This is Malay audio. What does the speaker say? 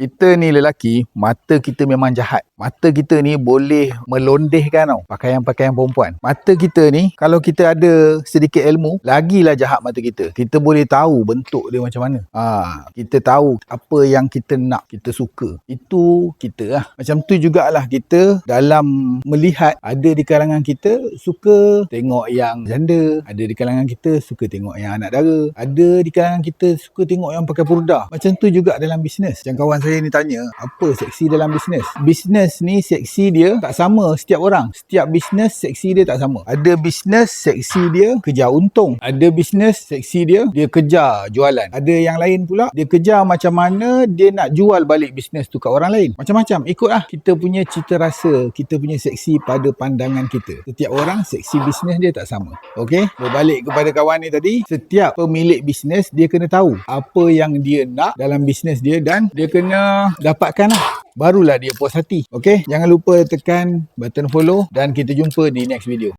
Kita ni lelaki, mata kita memang jahat. Mata kita ni boleh melondehkan tau pakaian-pakaian perempuan. Mata kita ni, kalau kita ada sedikit ilmu, lagilah jahat mata kita. Kita boleh tahu bentuk dia macam mana. Kita tahu apa yang kita nak, kita suka. Itu kita lah. Macam tu jugalah kita dalam melihat, ada di kalangan kita suka tengok yang janda, ada di kalangan kita suka tengok yang anak dara, ada di kalangan kita suka tengok yang pakai purdah. Macam tu juga dalam bisnes. Macam kawan saya ni tanya, apa seksi dalam bisnes? Bisnes ni seksi dia tak sama setiap orang. Setiap bisnes seksi dia tak sama. Ada bisnes seksi dia kejar untung. Ada bisnes seksi dia kejar jualan. Ada yang lain pula, dia kejar macam mana dia nak jual balik bisnes tu kat orang lain. Macam-macam. Ikutlah kita punya cita rasa, kita punya seksi pada pandangan kita. Setiap orang seksi bisnes dia tak sama. Okey? Berbalik kepada kawan ni tadi, setiap pemilik bisnes dia kena tahu apa yang dia nak dalam bisnes dia dan dia kena dapatkan lah. Barulah dia puas hati. Okey? Jangan lupa tekan button follow dan kita jumpa di next video.